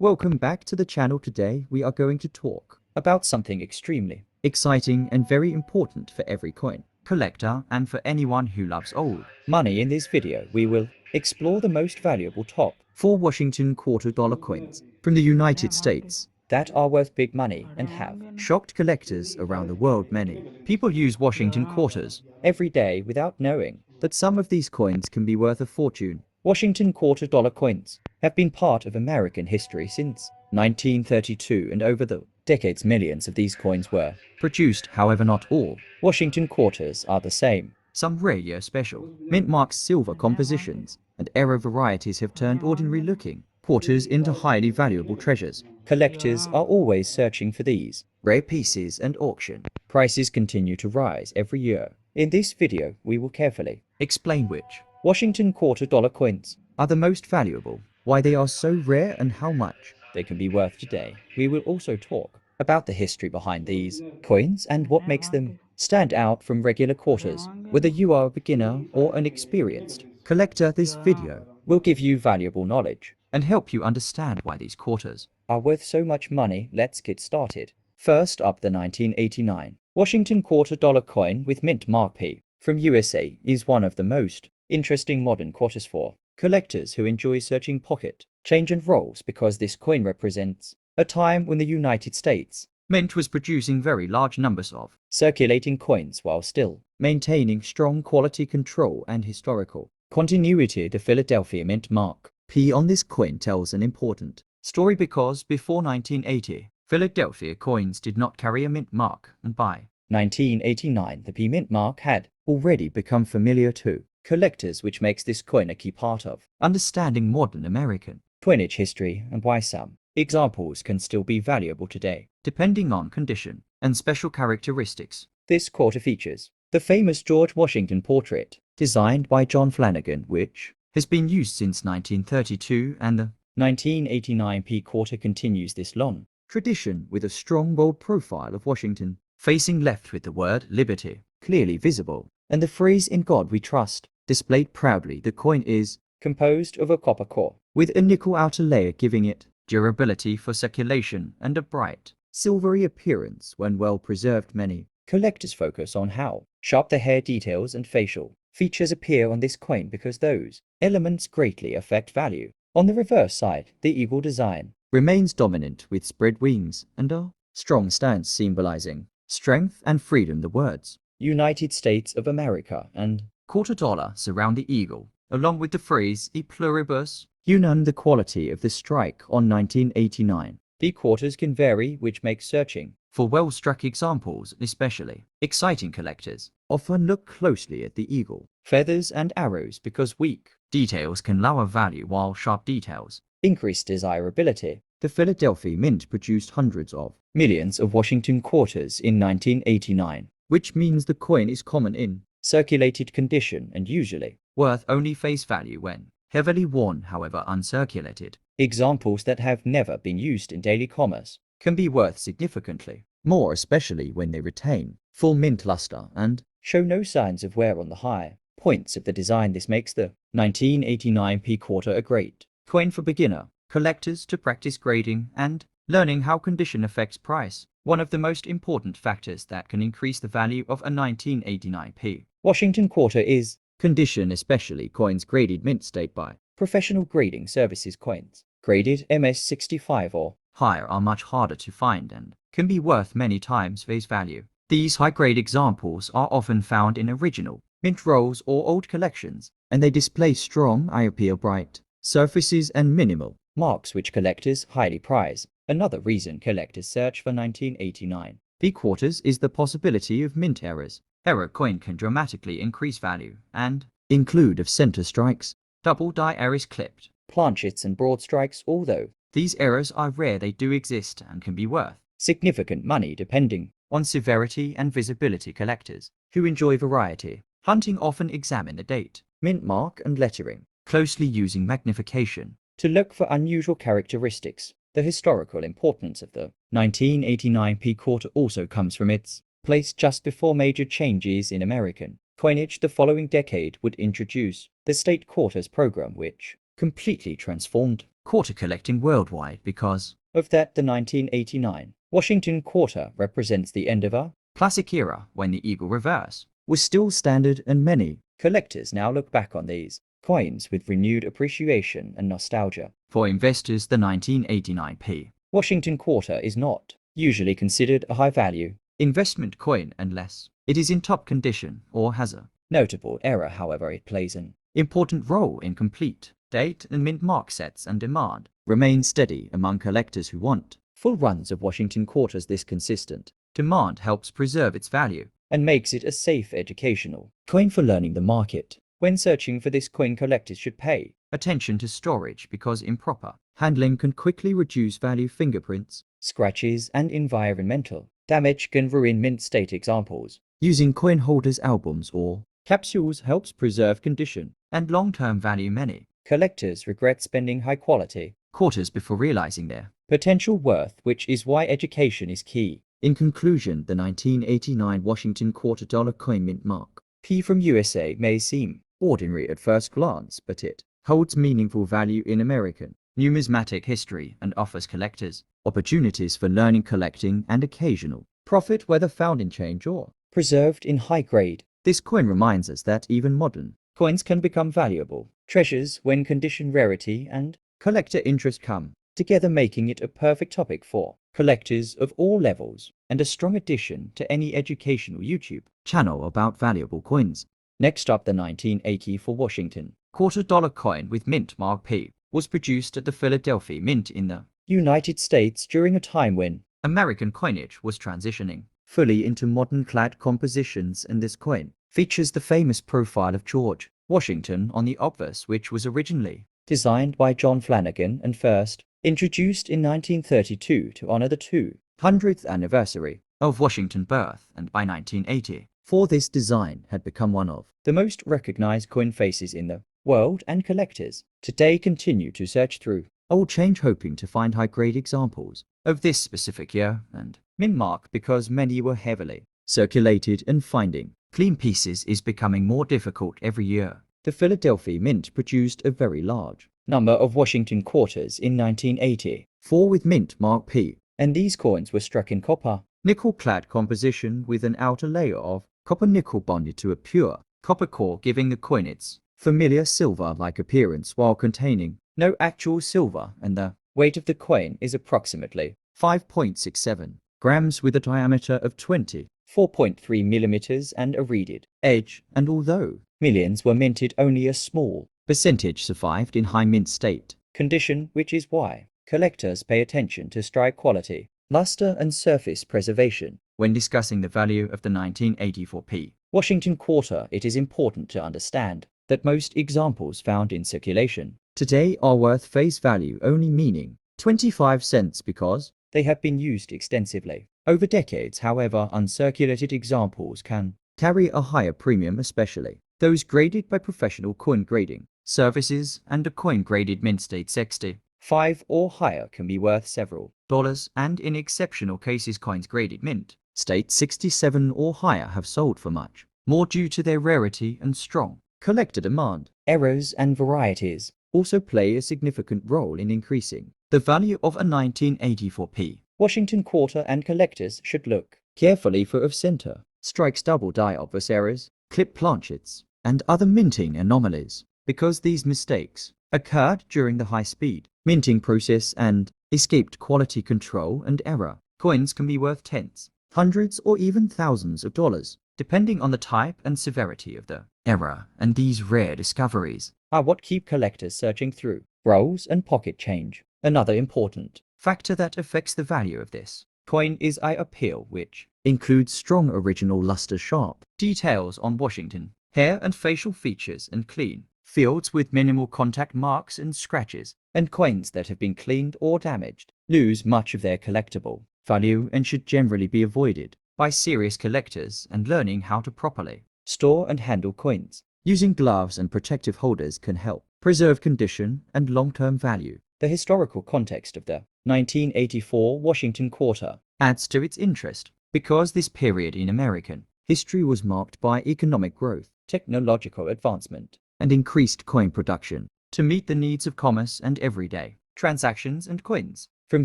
Welcome back to the channel. Today we are going to talk about something extremely exciting and very important for every coin collector and for anyone who loves old money. In this video we will explore the most valuable top 4 Washington quarter-dollar coins from the United States that are worth big money and have shocked collectors around the world. Many people use Washington quarters every day without knowing that some of these coins can be worth a fortune. Washington quarter-dollar coins have been part of American history since 1932, and over the decades millions of these coins were produced. However, not all Washington quarters are the same. Some rare special mint marked silver compositions and era varieties have turned ordinary looking quarters into highly valuable treasures. Collectors are always searching for these rare pieces, and auction prices continue to rise every year. In this video we will carefully explain which Washington quarter-dollar coins are the most valuable, why they are so rare, and how much they can be worth today. We will also talk about the history behind these coins and what makes them stand out from regular quarters. Whether you are a beginner or an experienced collector, this video will give you valuable knowledge and help you understand why these quarters are worth so much money. Let's get started. First up, the 1989 Washington quarter-dollar coin with mint mark P from USA is one of the most interesting modern quarters for collectors who enjoy searching pocket change and rolls, because this coin represents a time when the United States Mint was producing very large numbers of circulating coins while still maintaining strong quality control and historical continuity. The Philadelphia Mint mark P on this coin tells an important story, because before 1980, Philadelphia coins did not carry a mint mark, and by 1989 the P mint mark had already become familiar to collectors, which makes this coin a key part of understanding modern American coinage history and why some examples can still be valuable today, depending on condition and special characteristics. This quarter features the famous George Washington portrait, designed by John Flanagan, which has been used since 1932, and the 1989 P quarter continues this long tradition with a strong, bold profile of Washington facing left with the word liberty clearly visible, and the phrase "In God We Trust" displayed proudly. The coin is composed of a copper core with a nickel outer layer, giving it durability for circulation and a bright silvery appearance when well preserved. Many collectors focus on how sharp the hair details and facial features appear on this coin, because those elements greatly affect value. On the reverse side, the eagle design remains dominant with spread wings and a strong stance symbolizing strength and freedom. The words United States of America and quarter-dollar surround the eagle, along with the phrase E pluribus unum. The quality of the strike on 1989 P quarters can vary, which makes searching for well-struck examples especially exciting. Collectors often look closely at the eagle feathers and arrows, because weak details can lower value while sharp details increase desirability. The Philadelphia Mint produced hundreds of millions of Washington quarters in 1989, which means the coin is common in circulated condition and usually worth only face value when heavily worn. However, uncirculated examples that have never been used in daily commerce can be worth significantly more, especially when they retain full mint luster and show no signs of wear on the high points of the design. This makes the 1989 P quarter a great coin for beginner collectors to practice grading and learning how condition affects price, one of the most important factors that can increase the value of a 1989 P Washington quarter is condition, especially coins graded mint state by professional grading services. Coins graded MS65 or higher are much harder to find and can be worth many times face value. These high-grade examples are often found in original mint rolls or old collections, and they display strong, appear bright surfaces and minimal marks, which collectors highly prize. Another reason collectors search for 1989 P quarters is the possibility of mint errors. Error coin can dramatically increase value and include of center strikes, double die errors, clipped planchets, and broad strikes. Although these errors are rare, they do exist and can be worth significant money depending on severity and visibility. Collectors who enjoy variety hunting often examine the date, mint mark, and lettering closely, using magnification to look for unusual characteristics. The historical importance of the 1989 P quarter also comes from its place just before major changes in American coinage. The following decade would introduce the state quarters program, which completely transformed quarter collecting worldwide because of that. The 1989 Washington quarter represents the end of a classic era when the eagle reverse was still standard, and many collectors now look back on these coins with renewed appreciation and nostalgia. For investors, the 1989 Washington quarter is not usually considered a high-value investment coin unless it is in top condition or has a notable error. However, it plays an important role in complete date and mint mark sets, and demand remains steady among collectors who want full runs of Washington quarters. This consistent demand helps preserve its value and makes it a safe educational coin for learning the market. When searching for this coin, collectors should pay attention to storage because improper handling can quickly reduce value. Fingerprints, scratches, and environmental damage can ruin mint state. Examples: using coin holders, albums, or capsules helps preserve condition and long-term value. Many collectors regret spending high-quality quarters before realizing their potential worth, which is why education is key. In conclusion, the 1989 Washington quarter dollar coin mint mark P from USA may seem ordinary at first glance, but it holds meaningful value in American numismatic history and offers collectors opportunities for learning, collecting, and occasional profit, whether found in change or preserved in high grade. This coin reminds us that even modern coins can become valuable treasures when condition, rarity, and collector interest come together, making it a perfect topic for collectors of all levels and a strong addition to any educational YouTube channel about valuable coins. Next up, the 1984 Washington quarter dollar coin with mint mark P was produced at the Philadelphia Mint in the United States during a time when American coinage was transitioning fully into modern clad compositions, and this coin features the famous profile of George Washington on the obverse, which was originally designed by John Flanagan and first introduced in 1932 to honor the 200th anniversary of Washington's birth, and by 1984 this design had become one of the most recognized coin faces in the world, and collectors today continue to search through old change hoping to find high-grade examples of this specific year and mint mark because many were heavily circulated and finding clean pieces is becoming more difficult every year. The Philadelphia Mint produced a very large number of Washington quarters in 1984 with mint mark P, and these coins were struck in copper nickel-clad composition with an outer layer of copper nickel bonded to a pure copper core, giving the coin its familiar silver-like appearance while containing no actual silver, and the weight of the coin is approximately 5.67 grams with a diameter of 24.3 millimeters and a reeded edge, and although millions were minted, only a small percentage survived in high mint state condition, which is why collectors pay attention to strike quality, luster, and surface preservation. When discussing the value of the 1984 Washington quarter, it is important to understand that most examples found in circulation today are worth face value only, meaning 25 cents, because they have been used extensively over decades. However, uncirculated examples can carry a higher premium, especially those graded by professional coin grading services, and a coin graded mint state 65 or higher can be worth several dollars, and in exceptional cases coins graded mint state 67 or higher have sold for much more due to their rarity and strong collector demand. Errors and varieties also play a significant role in increasing the value of a 1984 Washington quarter, and collectors should look carefully for off-center strikes, double die obverse errors, clip planchets, and other minting anomalies, because these mistakes occurred during the high-speed minting process and escaped quality control and error. Coins can be worth tens, hundreds, or even thousands of dollars, depending on the type and severity of the error, and these rare discoveries are what keep collectors searching through rolls and pocket change. Another important factor that affects the value of this coin is eye appeal, which includes strong original luster, sharp details on Washington hair and facial features, and clean fields with minimal contact marks and scratches. And coins that have been cleaned or damaged lose much of their collectible value and should generally be avoided by serious collectors. And learning how to properly store and handle coins using gloves and protective holders can help preserve condition and long-term value. The historical context of the 1984 Washington quarter adds to its interest because this period in American history was marked by economic growth, technological advancement, and increased coin production to meet the needs of commerce and everyday transactions, and coins from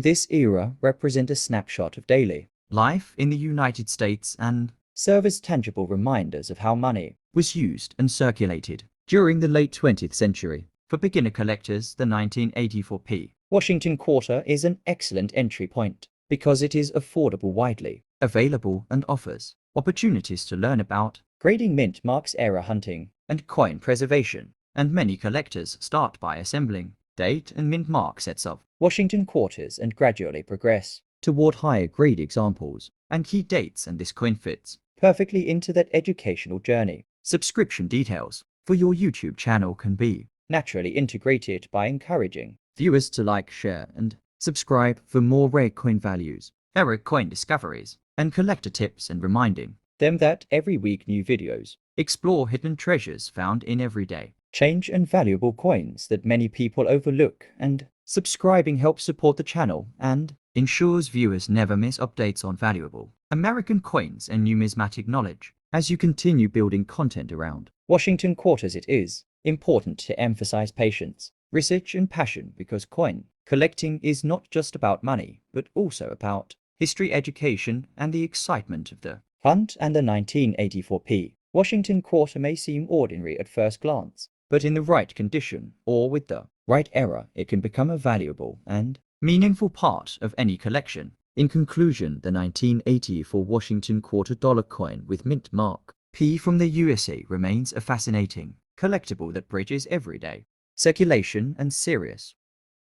this era represent a snapshot of daily life in the United States and serve as tangible reminders of how money was used and circulated during the late 20th century. For beginner collectors, the 1984p Washington Quarter is an excellent entry point because it is affordable, widely available, and offers opportunities to learn about grading, mint marks, era hunting, and coin preservation. And many collectors start by assembling date and mint mark sets of Washington Quarters and gradually progress toward higher grade examples and key dates, and this coin fits perfectly into that educational journey. Subscription details for your YouTube channel can be naturally integrated by encouraging viewers to like, share, and subscribe for more rare coin values, era coin discoveries, and collector tips, and reminding them that every week new videos explore hidden treasures found in everyday change and valuable coins that many people overlook. And subscribing helps support the channel and ensures viewers never miss updates on valuable American coins and numismatic knowledge. As you continue building content around Washington Quarters, it is important to emphasize patience, research, and passion, because coin collecting is not just about money, but also about history, education, and the excitement of the hunt. And the 1984p Washington Quarter may seem ordinary at first glance, but in the right condition or with the right era, it can become a valuable and meaningful part of any collection. In conclusion, the 1984 Washington Quarter dollar coin with mint mark P from the USA remains a fascinating collectible that bridges everyday circulation and serious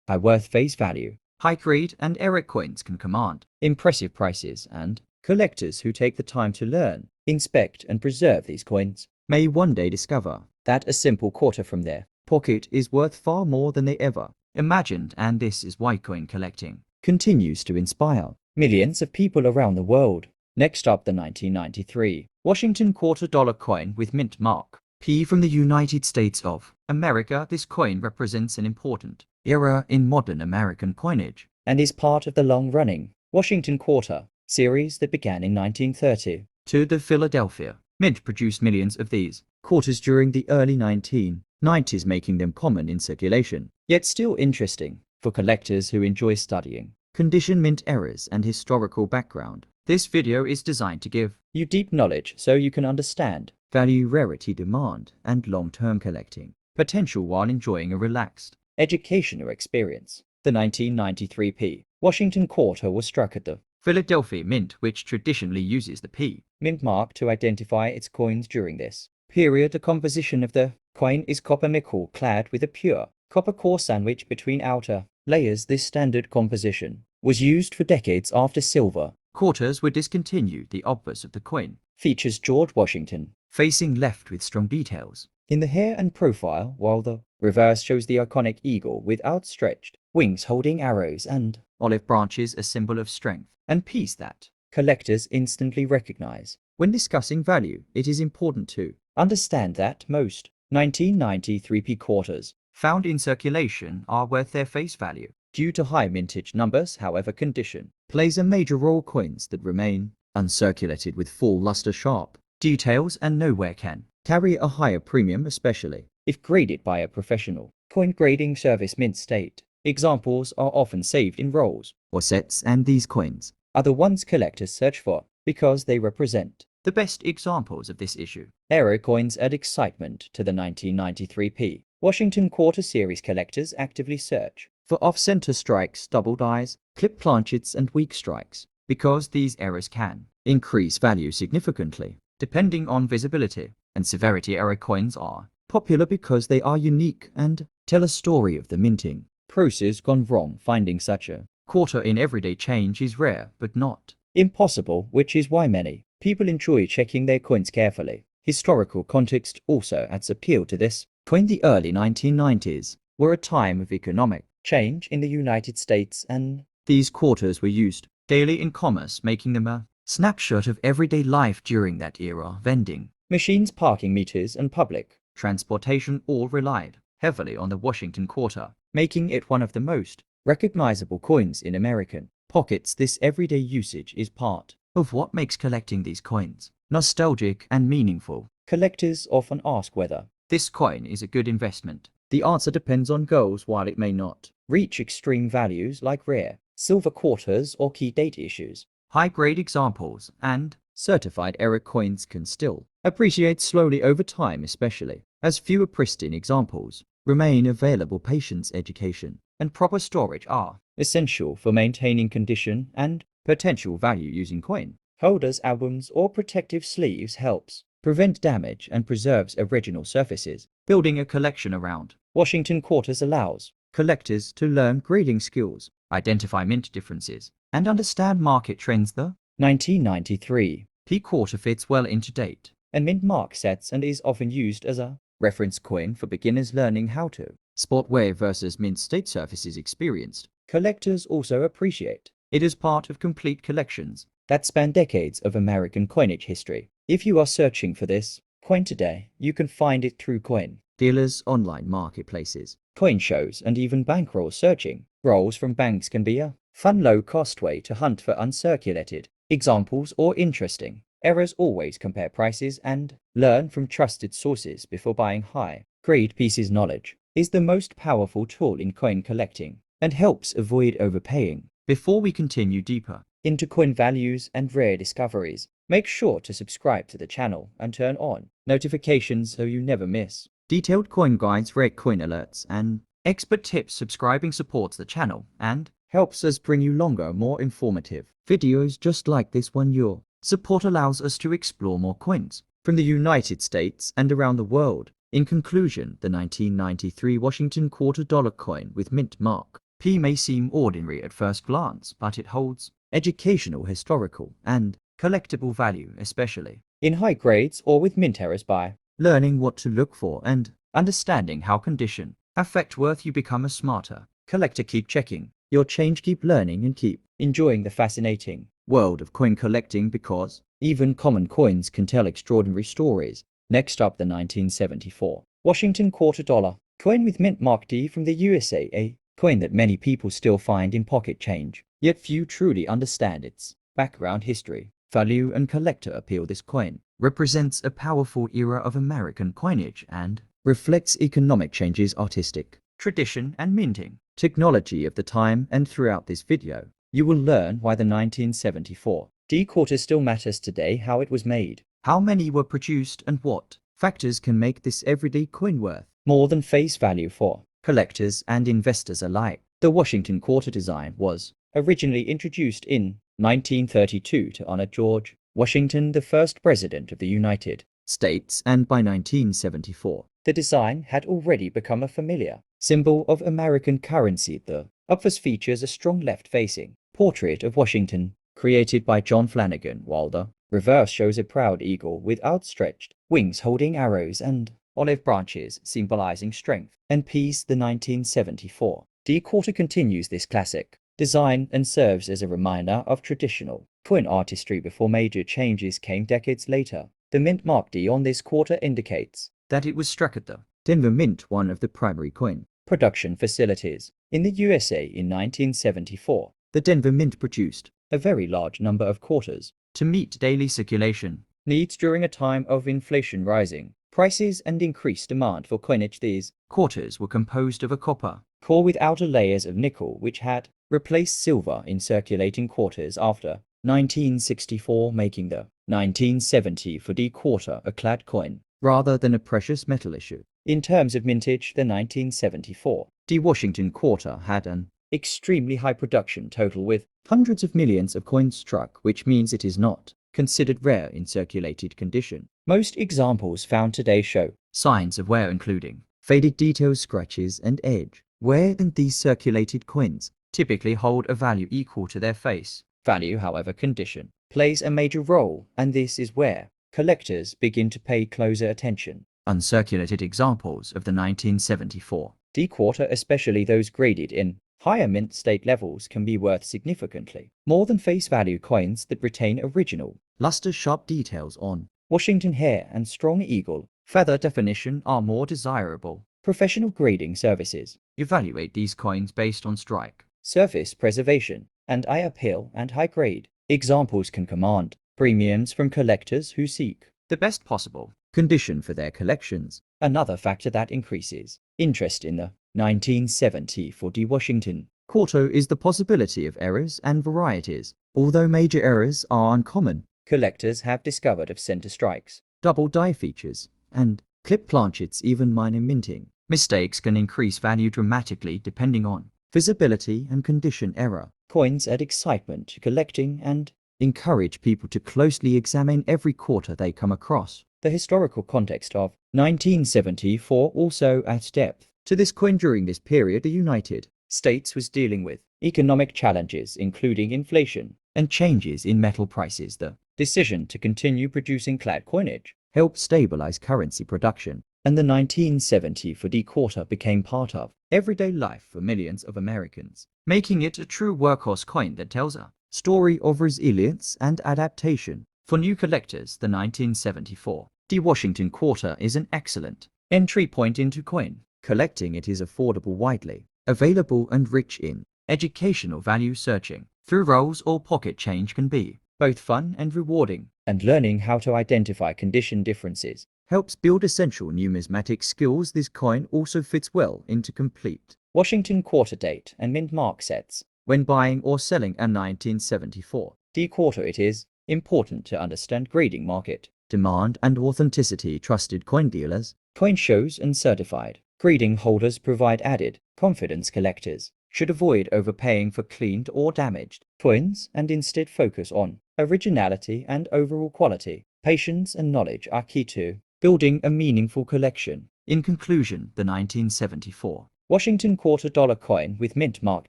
high worth face value. High grade and era coins can command impressive prices, and collectors who take the time to learn, inspect, and preserve these coins may one day discover that a simple quarter from their pocket is worth far more than they ever imagined. And this is why coin collecting continues to inspire millions of people around the world. Next up, the 1993 Washington Quarter dollar coin with mint mark P from the United States of America. This coin represents an important era in modern American coinage and is part of the long-running Washington Quarter series that began in 1930. The Philadelphia Mint produced millions of these quarters during the early 1990s, making them common in circulation, yet still interesting for collectors who enjoy studying condition, mint eras, and historical background. This video is designed to give you deep knowledge so you can understand value, rarity, demand, and long-term collecting potential while enjoying a relaxed educational experience. The 1993p Washington Quarter was struck at the Philadelphia Mint, which traditionally uses the P mint mark to identify its coins. During this period, the composition of the coin is copper nickel clad with a pure copper core sandwiched between outer layers. This standard composition was used for decades after silver quarters were discontinued. The obverse of the coin features George Washington facing left with strong details in the hair and profile, while the reverse shows the iconic eagle with outstretched wings holding arrows and olive branches, a symbol of strength and peace that collectors instantly recognize. When discussing value, it is important to understand that most 1993p quarters found in circulation are worth their face value due to high mintage numbers. However, condition plays a major role. Coins that remain uncirculated with full luster, sharp details, and nowhere can carry a higher premium, especially if graded by a professional coin grading service. Mint state examples are often saved in rolls or sets, and these coins are the ones collectors search for because they represent the best examples of this issue. Era coins add excitement to the 1993p Washington Quarter series. Collectors actively search for off-center strikes, double dies, clip planchets, and weak strikes because these errors can increase value significantly depending on visibility and severity. Era coins are popular because they are unique and tell a story of the minting process gone wrong. Finding such a quarter in everyday change is rare but not impossible, which is why many people enjoy checking their coins carefully. Historical context also adds appeal to this coin. The early 1990s were a time of economic change in the United States, and these quarters were used daily in commerce, making them a snapshot of everyday life during that era. Vending machines, parking meters, and public transportation all relied heavily on the Washington Quarter, making it one of the most recognizable coins in American pockets. This everyday usage is part of what makes collecting these coins nostalgic and meaningful. Collectors often ask whether this coin is a good investment. The answer depends on goals. While it may not reach extreme values like rare silver quarters or key date issues. High-grade examples and certified error coins can still appreciate slowly over time, especially as fewer pristine examples remain available. Patience, education, and proper storage are essential for maintaining condition and potential value. Using coin holders, albums, or protective sleeves helps prevent damage and preserves original surfaces. Building a collection around Washington quarters allows collectors to learn grading skills, identify mint differences, and understand market trends. The 1993 P quarter fits well into date and mint mark sets and is often used as a reference coin for beginners learning how to spot wear versus mint state surfaces. Experienced collectors also appreciate it as part of complete collections that span decades of American coinage history. If you are searching for this coin today, you can find it through coin dealers, online marketplaces, coin shows, and even bankroll searching. Rolls from banks can be a fun, low-cost way to hunt for uncirculated examples or interesting errors. Always compare prices and learn from trusted sources before buying high-grade pieces. Knowledge is the most powerful tool in coin collecting and helps avoid overpaying. Before we continue deeper into coin values and rare discoveries, make sure to subscribe to the channel and turn on notifications so you never miss detailed coin guides, rare coin alerts, and expert tips. Subscribing supports the channel and helps us bring you longer, more informative videos just like this one. Your support allows us to explore more coins from the United States and around the world. In conclusion, the 1993 Washington quarter dollar coin with mint mark P may seem ordinary at first glance, but it holds educational, historical, and collectible value, especially in high grades or with mint errors. By learning what to look for and understanding how condition affect worth, you become a smarter collector. Keep checking your change, keep learning, and keep enjoying the fascinating world of coin collecting, because even common coins can tell extraordinary stories. Next up, the 1974 Washington quarter dollar coin with mint mark D from the USA, a coin that many people still find in pocket change, yet few truly understand its background, history, value, and collector appeal. This coin represents a powerful era of American coinage and reflects economic changes, artistic tradition, and minting technology of the time. And throughout this video, you will learn why the 1974 D quarter still matters today, how it was made, how many were produced, and what factors can make this everyday coin worth more than face value for collectors and investors alike. The Washington quarter design was originally introduced in 1932 to honor George Washington, the first president of the United States, and by 1974, the design had already become a familiar symbol of American currency. The obverse features a strong left-facing portrait of Washington, created by John Flanagan, while the reverse shows a proud eagle with outstretched wings holding arrows and olive branches symbolizing strength and peace. The 1974 D quarter continues this classic design and serves as a reminder of traditional coin artistry before major changes came decades later. The mint mark D on this quarter indicates that it was struck at the Denver Mint, one of the primary coin production facilities in the USA. In 1974, the Denver Mint produced a very large number of quarters to meet daily circulation needs during a time of inflation, rising prices, and increased demand for coinage. These quarters were composed of a copper core with outer layers of nickel, which had replaced silver in circulating quarters after 1964, making the 1970 for D quarter a clad coin rather than a precious metal issue. In terms of mintage, the 1974 D Washington quarter had an extremely high production total with hundreds of millions of coins struck, which means it is not considered rare in circulated condition. Most examples found today show signs of wear, including faded details, scratches, and edge wear, and these circulated coins typically hold a value equal to their face value. However, condition plays a major role, and this is where collectors begin to pay closer attention. Uncirculated examples of the 1974 D quarter, especially those graded in higher mint state levels, can be worth significantly more than face value. Coins that retain original luster, sharp details on Washington hair, and strong eagle feather definition are more desirable. Professional grading services evaluate these coins based on strike, surface preservation, and eye appeal, and high grade examples can command premiums from collectors who seek the best possible condition for their collections. Another factor that increases interest in the 1970 for D. Washington. Quarto is the possibility of errors and varieties. Although major errors are uncommon, collectors have discovered of center strikes, double die features, and clip planchets. Even minor minting mistakes can increase value dramatically depending on visibility and condition. Error coins add excitement to collecting and encourage people to closely examine every quarter they come across. The historical context of 1974 also adds depth to this coin. During this period, the United States was dealing with economic challenges, including inflation and changes in metal prices. The decision to continue producing clad coinage helped stabilize currency production, and the 1970 for D quarter became part of everyday life for millions of Americans, making it a true workhorse coin that tells a story of resilience and adaptation. For new collectors, the 1974 D Washington quarter is an excellent entry point into coin collecting. It is affordable, widely available, and rich in educational value. Searching through rolls or pocket change can be both fun and rewarding, and learning how to identify condition differences helps build essential numismatic skills. This coin also fits well into complete Washington quarter date and mint mark sets. When buying or selling a 1974 D quarter, it is important to understand grading, market demand, and authenticity. Trusted coin dealers, coin shows, and certified grading holders provide added confidence. Collectors should avoid overpaying for cleaned or damaged coins and instead focus on originality and overall quality. Patience and knowledge are key to building a meaningful collection. In conclusion, the 1974 Washington quarter dollar coin with mint mark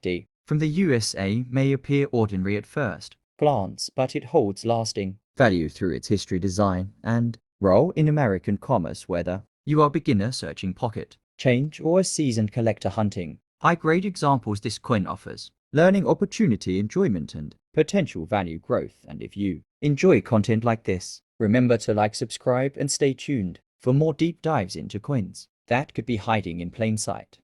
D from the USA may appear ordinary at first glance, but it holds lasting value through its history, design, and role in American commerce. Whether you are a beginner searching pocket change or a seasoned collector hunting high-grade examples, this coin offers learning opportunity, enjoyment, and potential value growth. And if you enjoy content like this, remember to like, subscribe, and stay tuned for more deep dives into coins that could be hiding in plain sight.